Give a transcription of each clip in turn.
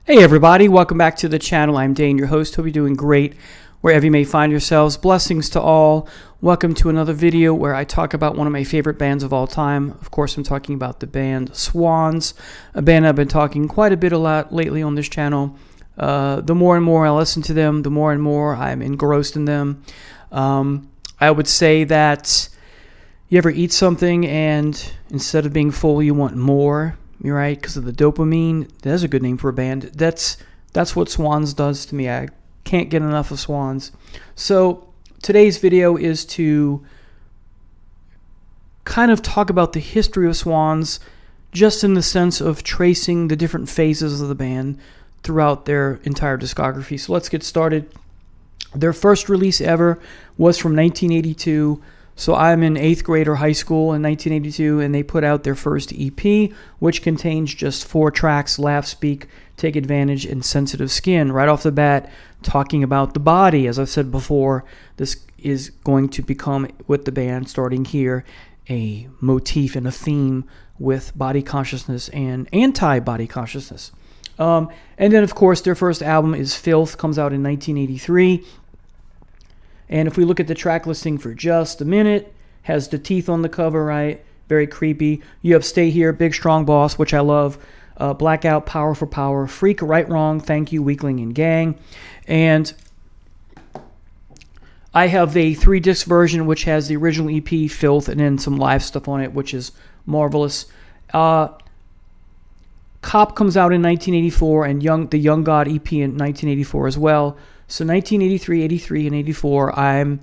Hey everybody, welcome back to the channel. I'm Dane, your host. Hope you're doing great wherever you may find yourselves. Blessings to all. Welcome to another video where I talk about one of my favorite bands of all time. Of course, I'm talking about the band Swans, a band I've been talking quite a lot lately on this channel. The more and more I listen to them, the more and more I'm engrossed in them. I would say that you ever eat something and instead of being full, you want more. You're right, because of the dopamine. That's a good name for a band. That's what Swans does to me. I can't get enough of Swans. So today's video is to kind of talk about the history of Swans, just in the sense of tracing the different phases of the band throughout their entire discography. So let's get started. Their first release ever was from 1982. So I'm in 8th grade or high school in 1982, and they put out their first EP, which contains just 4 tracks: Laugh, Speak, Take Advantage, and Sensitive Skin. Right off the bat, talking about the body. As I've said before, this is going to become, with the band starting here, a motif and a theme with body consciousness and anti-body consciousness. And then, of course, their first album is Filth, comes out in 1983. And if we look at the track listing for just a minute, has the teeth on the cover, right? Very creepy. You have Stay Here, Big Strong Boss, which I love. Blackout, Power for Power, Freak, Right Wrong, Thank You, Weakling, and Gang. And I have a 3-disc version, which has the original EP, Filth, and then some live stuff on it, which is marvelous. Cop comes out in 1984, and the Young God EP in 1984 as well. So 1983, 83, and 84, I'm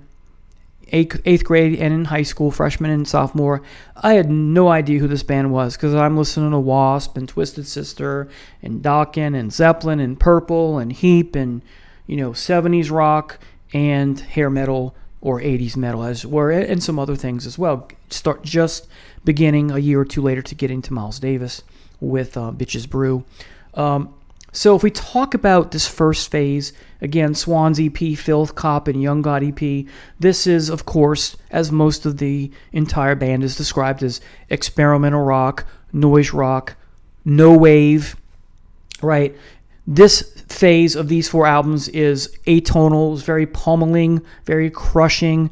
8th grade and in high school, freshman and sophomore. I had no idea who this band was because I'm listening to Wasp and Twisted Sister and Dokken and Zeppelin and Purple and Heap and 70s rock and hair metal or 80s metal as well, and some other things as well. Start just beginning a year or two later to get into Miles Davis with Bitches Brew. So if we talk about this first phase, again, Swans EP, Filth, Cop, and Young God EP, this is, of course, as most of the entire band is described as experimental rock, noise rock, no wave, right? This phase of these 4 albums is atonal, is very pummeling, very crushing,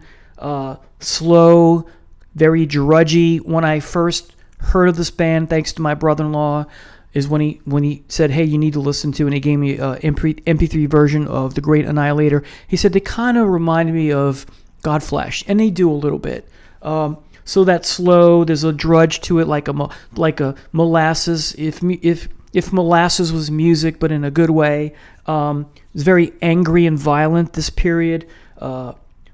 slow, very drudgy. When I first heard of this band, thanks to my brother-in-law, is when he said, hey, you need to listen to, and he gave me an MP3 version of The Great Annihilator. He said, they kind of remind me of Godflesh, and they do a little bit. So that's slow, there's a drudge to it, like a molasses, if molasses was music, but in a good way. It's very angry and violent, this period.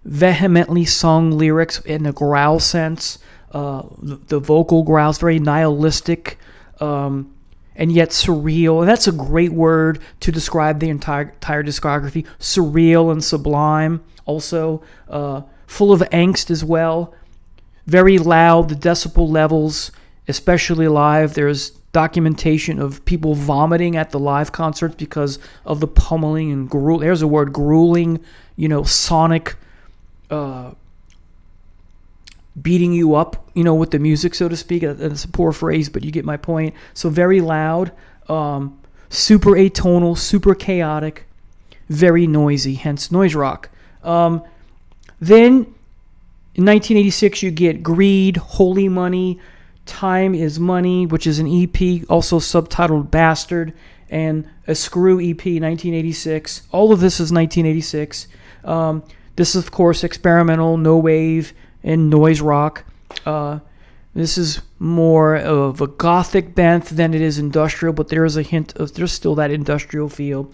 Vehemently sung lyrics in a growl sense. The vocal growls, very nihilistic, and yet surreal. And that's a great word to describe the entire discography. Surreal and sublime. Also, full of angst as well. Very loud, the decibel levels, especially live. There's documentation of people vomiting at the live concerts because of the pummeling and there's a word, grueling, sonic, beating you up, with the music, so to speak. That's a poor phrase, but you get my point. So very loud, super atonal, super chaotic, very noisy, hence noise rock. Then in 1986, you get Greed, Holy Money, Time is Money, which is an EP, also subtitled Bastard, and a Screw EP, 1986. All of this is 1986. This is, of course, experimental, no wave, and noise rock. This is more of a gothic bent than it is industrial, but there is a hint of, there's still that industrial feel.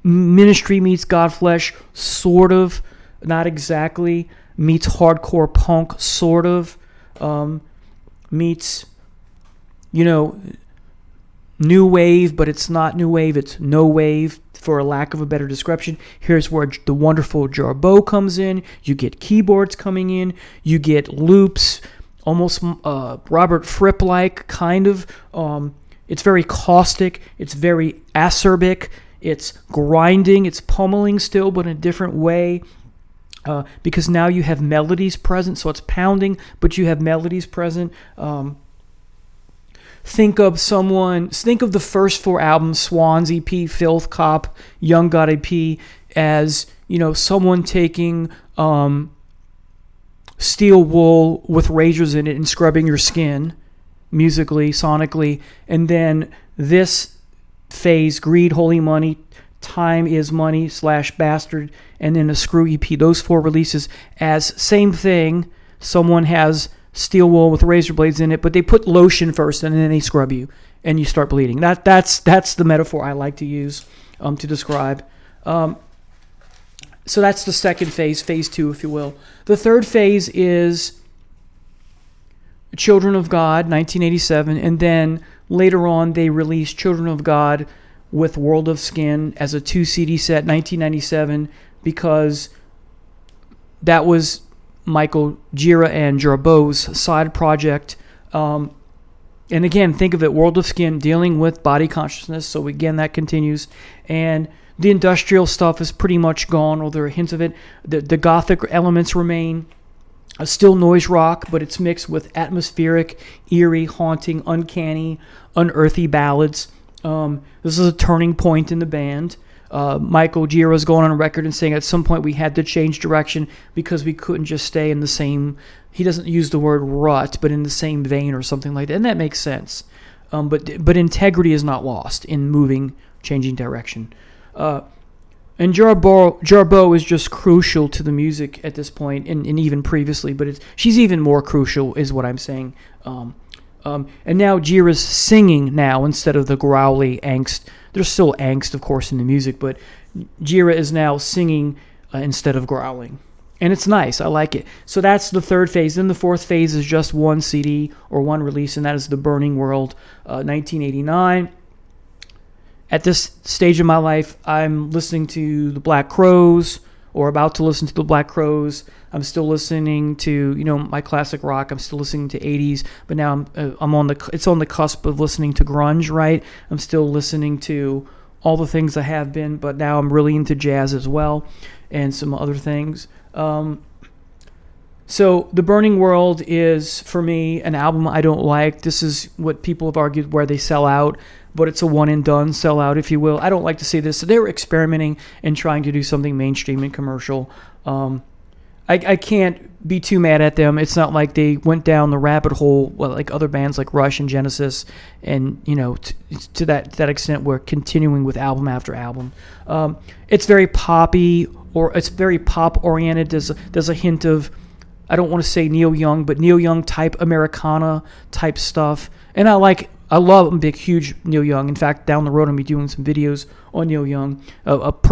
Ministry meets Godflesh, sort of, not exactly, meets hardcore punk, sort of, meets, new wave, but it's not new wave, it's no wave, for a lack of a better description. Here's where the wonderful Jarbo comes in. You get keyboards coming in. You get loops, almost Robert Fripp-like, kind of. It's very caustic. It's very acerbic. It's grinding. It's pummeling still, but in a different way. Because now you have melodies present. So it's pounding, but you have melodies present. think of the first 4 albums, Swans EP, Filth, Cop, Young God EP, as, someone taking steel wool with razors in it and scrubbing your skin, musically, sonically. And then this phase, Greed, Holy Money, Time Is Money / Bastard, and then a Screw EP, those 4 releases as same thing. Someone has steel wool with razor blades in it, but they put lotion first and then they scrub you and you start bleeding. That's the metaphor I like to use to describe. So that's the second phase 2, if you will. The third phase is Children of God, 1987, and then later on they released Children of God with World of Skin as a 2 CD set, 1997, because that was Michael Gira and Jarbo's side project. And again, think of it, World of Skin dealing with body consciousness. So again, that continues. And the industrial stuff is pretty much gone, or there are hints of it. The gothic elements remain. Still noise rock, but it's mixed with atmospheric, eerie, haunting, uncanny, unearthly ballads. This is a turning point in the band. Michael Gira is going on record and saying at some point we had to change direction because we couldn't just stay in the same, he doesn't use the word rut, but in the same vein or something like that. And that makes sense. But integrity is not lost in changing direction. And Jarbo is just crucial to the music at this point, and even previously, but she's even more crucial, is what I'm saying. And now Jira's singing now instead of the growly angst. There's still angst, of course, in the music, but Gira is now singing instead of growling. And it's nice. I like it. So that's the third phase. Then the fourth phase is just 1 CD or 1 release, and that is The Burning World, 1989. At this stage of my life, I'm listening to the Black Crowes, or about to listen to the Black Crowes. I'm still listening to, my classic rock. I'm still listening to 80s, but now it's on the cusp of listening to grunge, right? I'm still listening to all the things I have been, but now I'm really into jazz as well, and some other things. So The Burning World is, for me, an album I don't like. This is what people have argued where they sell out, but it's a one-and-done sellout, if you will. I don't like to say this. So they were experimenting and trying to do something mainstream and commercial. I can't be too mad at them. It's not like they went down the rabbit hole like other bands like Rush and Genesis, and to that extent we're continuing with album after album. It's very poppy, or it's very pop-oriented. There's a hint of, I don't want to say Neil Young, but Neil Young type Americana type stuff. And I love, I'm a big, huge Neil Young. In fact, down the road, I'll be doing some videos on Neil Young,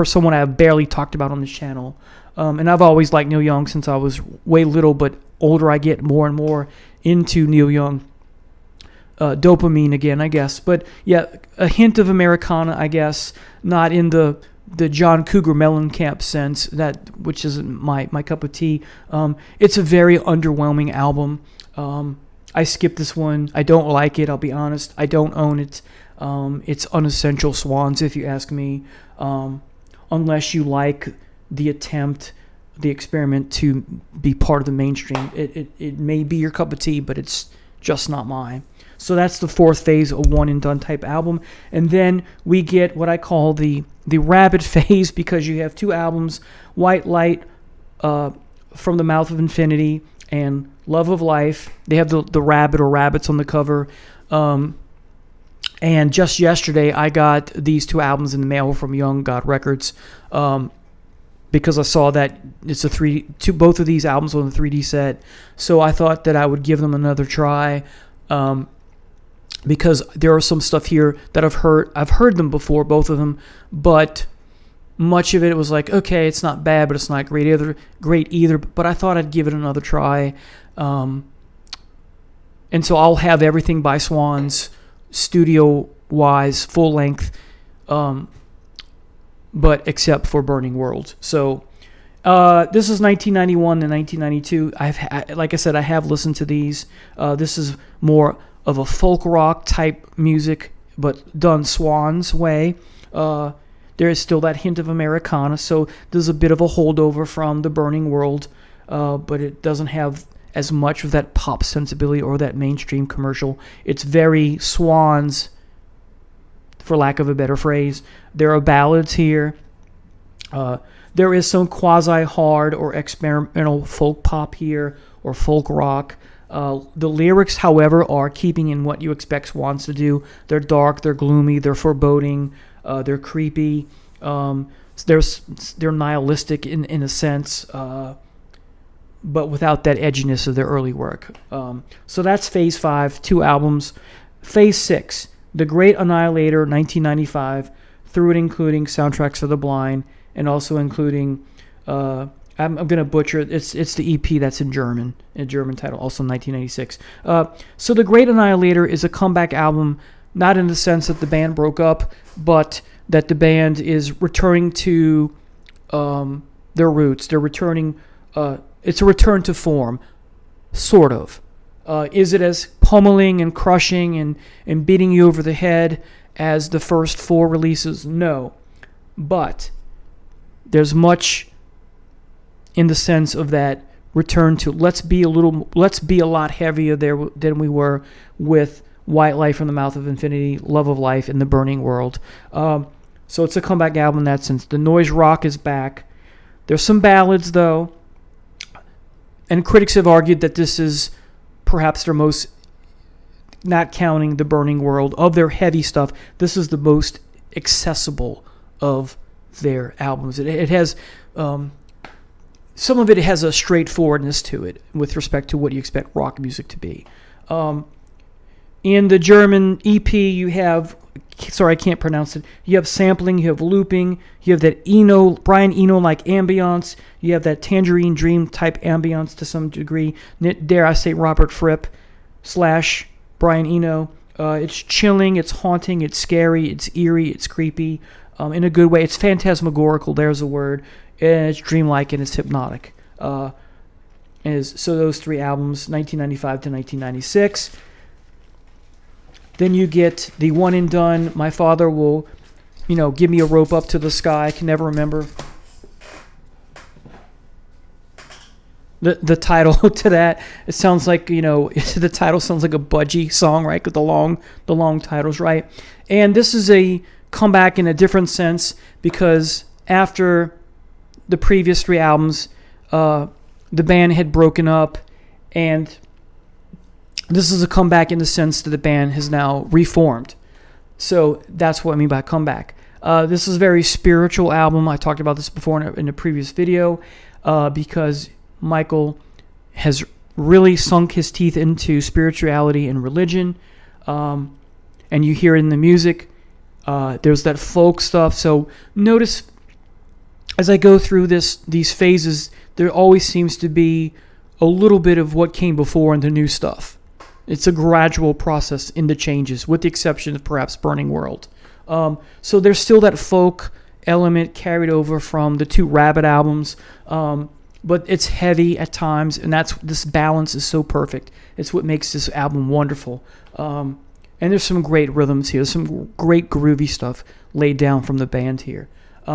someone I have barely talked about on this channel. And I've always liked Neil Young since I was way little, but older I get, more and more into Neil Young. Dopamine again, I guess. But yeah, a hint of Americana, I guess, not in the John Cougar Mellencamp sense, which isn't my cup of tea. It's a very underwhelming album. I skipped this one. I don't like it, I'll be honest. I don't own it. It's unessential Swans, if you ask me. Unless you like the experiment to be part of the mainstream. It may be your cup of tea, but it's just not mine. So that's the fourth phase, a one-and-done type album. And then we get what I call the rabbit phase, because you have 2 albums, White Light, From the Mouth of Infinity, and Love of Life. They have the rabbit or rabbits on the cover. And just yesterday, I got these 2 albums in the mail from Young God Records, because I saw that it's both of these albums on the 3D set. So I thought that I would give them another try, because there are some stuff here that I've heard them before, both of them, but much of it was like, okay, it's not bad, but it's not great either. But I thought I'd give it another try. And so I'll have everything by Swans, studio-wise, full-length, but except for Burning World. So this is 1991 and 1992. Like I said, I have listened to these. This is more of a folk rock type music, but done Swans way. There is still that hint of Americana, so there's a bit of a holdover from The Burning World, but it doesn't have as much of that pop sensibility or that mainstream commercial. It's very Swans, for lack of a better phrase. There are ballads here. There is some quasi-hard or experimental folk pop here, or folk rock. The lyrics, however, are keeping in what you expect Swans to do. They're dark, they're gloomy, they're foreboding, they're creepy. They're nihilistic in a sense, but without that edginess of their early work. So that's Phase 5, 2 albums. Phase 6, The Great Annihilator, 1995, through and including Soundtracks for the Blind, and also including, I'm going to butcher it, it's the EP that's in German, a German title, also 1996. So The Great Annihilator is a comeback album, not in the sense that the band broke up, but that the band is returning to their roots. They're returning, it's a return to form, sort of. Is it as pummeling and crushing and beating you over the head as the first 4 releases? No. But there's much in the sense of that return to let's be a lot heavier there than we were with White Light from the Mouth of Infinity, Love of Life, and The Burning World. So it's a comeback album in that sense. The noise rock is back. There's some ballads, though, and critics have argued that this is perhaps their most, not counting The Burning World, of their heavy stuff, this is the most accessible of their albums. It has, some of it has a straightforwardness to it with respect to what you expect rock music to be. In the German EP, you have, sorry, I can't pronounce it. You have sampling, you have looping, you have that Brian Eno-like ambience, you have that Tangerine Dream type ambience to some degree. Dare I say Robert Fripp / Brian Eno. It's chilling, it's haunting, it's scary, it's eerie, it's creepy, in a good way. It's phantasmagorical, there's a word, and it's dreamlike and it's hypnotic. So those 3 albums, 1995 to 1996. Then you get the one and done, My Father Will, Give Me a Rope Up to the Sky. I can never remember the title to that. It sounds like, the title sounds like a Budgie song, right? With the long titles, right? And this is a comeback in a different sense because after the previous 3 albums, the band had broken up, and this is a comeback in the sense that the band has now reformed. So that's what I mean by comeback. This is a very spiritual album. I talked about this before in a previous video because Michael has really sunk his teeth into spirituality and religion. And you hear it in the music. There's that folk stuff. So notice as I go through these phases, there always seems to be a little bit of what came before and the new stuff. It's a gradual process in the changes, with the exception of perhaps Burning World. So there's still that folk element carried over from the 2 Rabbit albums, but it's heavy at times, and this balance is so perfect. It's what makes this album wonderful. And there's some great rhythms here. There's some great groovy stuff laid down from the band here.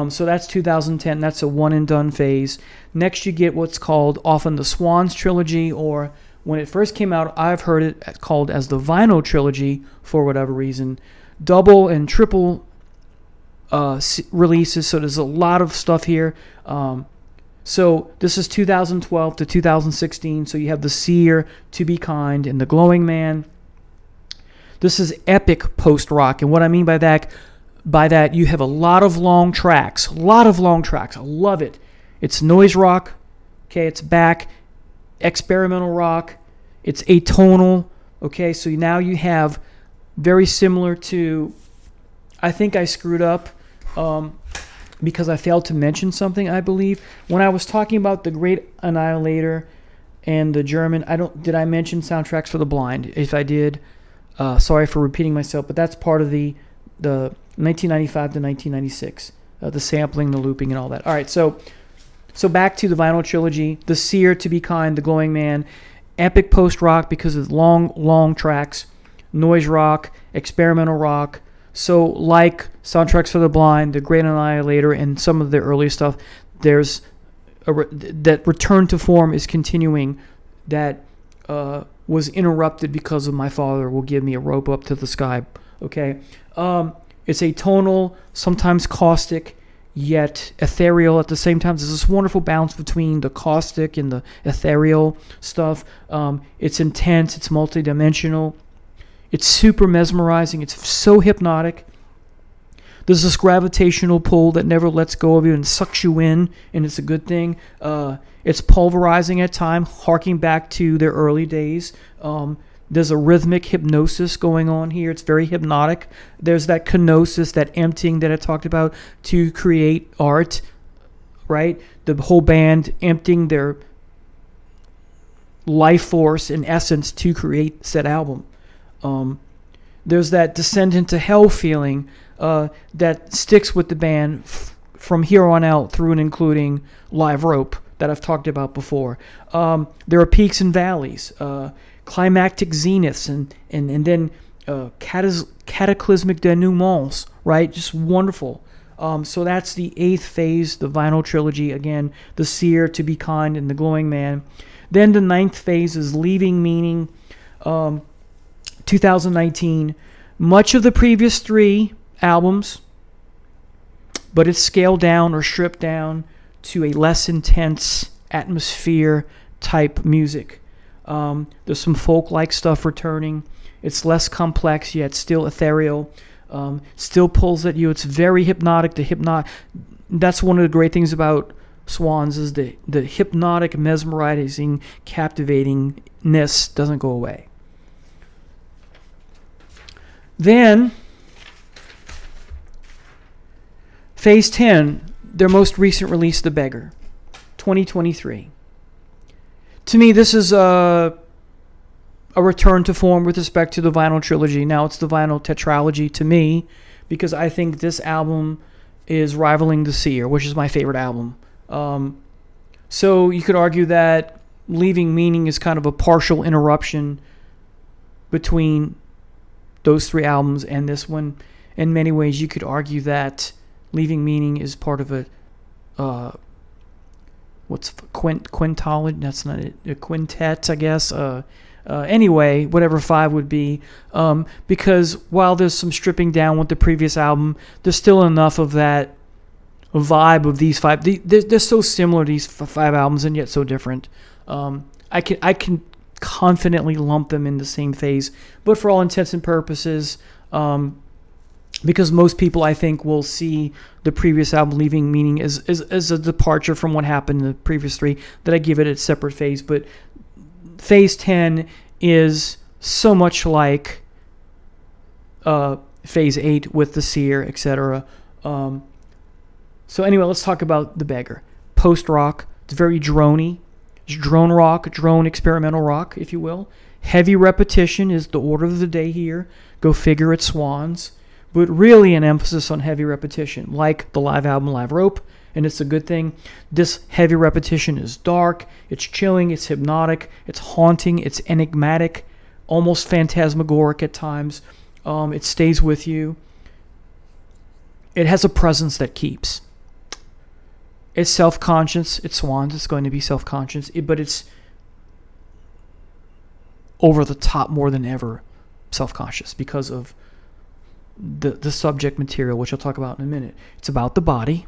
So that's 2010. That's a one-and-done phase. Next, you get what's called often the Swans trilogy, or when it first came out, I've heard it called as the Vinyl trilogy for whatever reason. Double and triple releases, so there's a lot of stuff here. So this is 2012 to 2016. So you have The Seer, To Be Kind, and The Glowing Man. This is epic post-rock, and what I mean by that, you have a lot of long tracks. I love it. It's noise rock. Okay, it's back. Experimental rock. It's atonal. Okay, so now you have very similar to, I think I screwed up because I failed to mention something, I believe. When I was talking about The Great Annihilator and the German, did I mention Soundtracks for the Blind? If I did, sorry for repeating myself, but that's part of the 1995 to 1996, the sampling, the looping, and all that. All right, so back to the Vinyl trilogy, The Seer, To Be Kind, The Glowing Man, epic post-rock because of long tracks, noise rock, experimental rock. So like Soundtracks for the Blind, The Great Annihilator, and some of their earlier stuff, there's that return to form is continuing, that was interrupted because of my father will give me a rope up to the sky. Okay, it's atonal, sometimes caustic, yet ethereal at the same time. There's this wonderful balance between the caustic and the ethereal stuff. It's intense, it's multidimensional, it's super mesmerizing, it's so hypnotic. There's this gravitational pull that never lets go of you and sucks you in, and it's a good thing. It's pulverizing at times, harking back to their early days. There's a rhythmic hypnosis going on here. It's very hypnotic. There's that kenosis, that emptying that I talked about to create art, right? The whole band emptying their life force and essence to create said album. There's that descent into hell feeling that sticks with the band from here on out through and including Live Rope that I've talked about before. There are peaks and valleys, climactic zeniths, and then cataclysmic denouements, right? Just wonderful. So that's the 8th phase, the vinyl trilogy. Again, The Seer, To Be Kind, and The Glowing Man. Then the 9th phase is Leaving Meaning, 2019. Much of the previous 3 albums, but it's scaled down or stripped down to a less intense atmosphere type music. There's some folk-like stuff returning. It's less complex, yet still ethereal. Still pulls at you. It's very hypnotic. That's one of the great things about Swans is the hypnotic, mesmerizing, captivatingness doesn't go away. Then, Phase 10, their most recent release, The Beggar, 2023. To me, this is a return to form with respect to the vinyl trilogy. Now it's the vinyl tetralogy to me, because I think this album is rivaling The Seer, which is my favorite album. So you could argue that Leaving Meaning is kind of a partial interruption between those 3 albums and this one. In many ways, you could argue that Leaving Meaning is part of a quintology? That's not it. A quintet, I guess. Anyway, whatever 5 would be. Because while there's some stripping down with the previous album, there's still enough of that vibe of these 5. They're so similar, these 5 albums, and yet so different. I can confidently lump them in the same phase. But for all intents and purposes, because most people, I think, will see the previous album, Leaving Meaning, as a departure from what happened in the previous 3, that I give it a separate phase. But Phase 10 is so much like Phase 8 with The Seer, etc. So anyway, let's talk about The Beggar. Post-rock. It's very droney. It's drone rock, drone experimental rock, if you will. Heavy repetition is the order of the day here. Go figure, it's Swans. But really an emphasis on heavy repetition, like the live album Live Rope, and it's a good thing. This heavy repetition is dark, it's chilling, it's hypnotic, it's haunting, it's enigmatic, almost phantasmagoric at times. It stays with you. It has a presence that keeps. It's self-conscious. It's Swans. It's going to be self-conscious, but it's over the top more than ever self-conscious because of the subject material, which I'll talk about in a minute. It's about the body.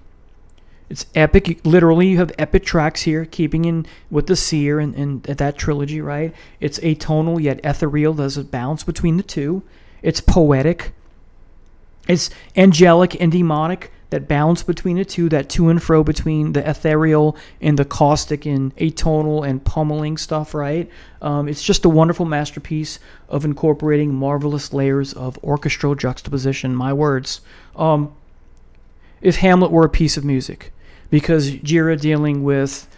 It's epic. Literally, you have epic tracks here, keeping in with The Seer and that trilogy, right? It's atonal yet ethereal. There's a balance between the two. It's poetic. It's angelic and demonic. That balance between the two, that to and fro between the ethereal and the caustic and atonal and pummeling stuff, right? It's just a wonderful masterpiece of incorporating marvelous layers of orchestral juxtaposition. My words. If Hamlet were a piece of music, because Jira dealing with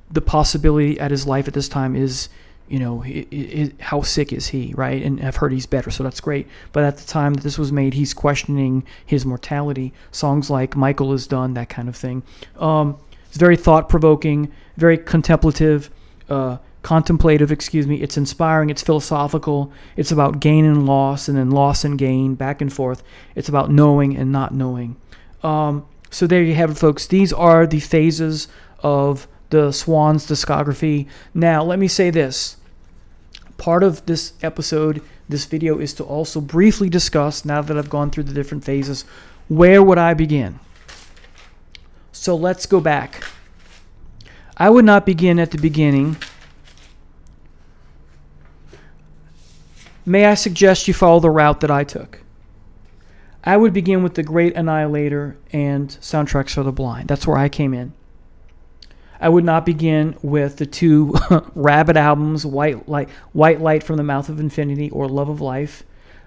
the possibility at his life at this time is, how sick is he, right? And I've heard he's better, so that's great. But at the time that this was made, he's questioning his mortality. Songs like Michael Is Done, that kind of thing. It's very thought-provoking, very contemplative, contemplative. It's inspiring, it's philosophical. It's about gain and loss, and then loss and gain, back and forth. It's about knowing and not knowing. So there you have it, folks. These are the phases of the Swans discography. Now, let me say this. part of this episode, this video, is to also briefly discuss, now that I've gone through the different phases, where would I begin? So let's go back. I would not begin at the beginning. May I suggest you follow the route that I took? I would begin with The Great Annihilator and Soundtracks for the Blind. That's where I came in. I would not begin with the two Rabbit albums, White Light from the Mouth of Infinity or Love of Life.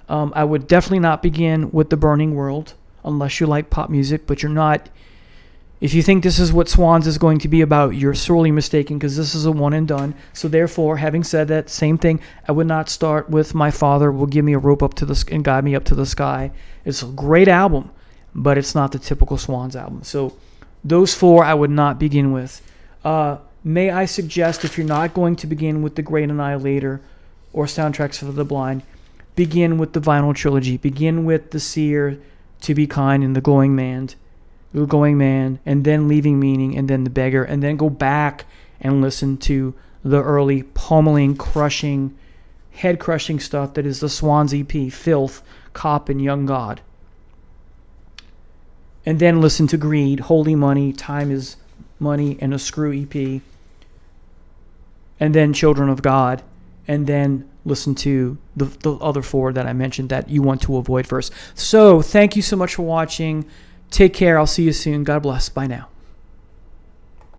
I would definitely not begin with The Burning World, unless you like pop music, but you're not. If you think this is what Swans is going to be about, you're sorely mistaken, because this is a one and done. So therefore, having said that, same thing, I would not start with My Father Will Give Me a Rope Up to the and Guide Me Up to the Sky. It's a great album, but it's not the typical Swans album. So those four I would not begin with. May I suggest, if you're not going to begin with The Great Annihilator or Soundtracks for the Blind, begin with the Vinyl Trilogy. Begin with The Seer, To Be Kind, and The Going Man, and then Leaving Meaning, and then The Beggar, and then go back and listen to the early pummeling, crushing, head-crushing stuff that is the Swans EP, Filth, Cop, and Young God. And then listen to Greed, Holy Money, Time is Money, and a Screw EP. And then Children of God. And then listen to the other four that I mentioned that you want to avoid first. So, thank you so much for watching. Take care. I'll see you soon. God bless. Bye now.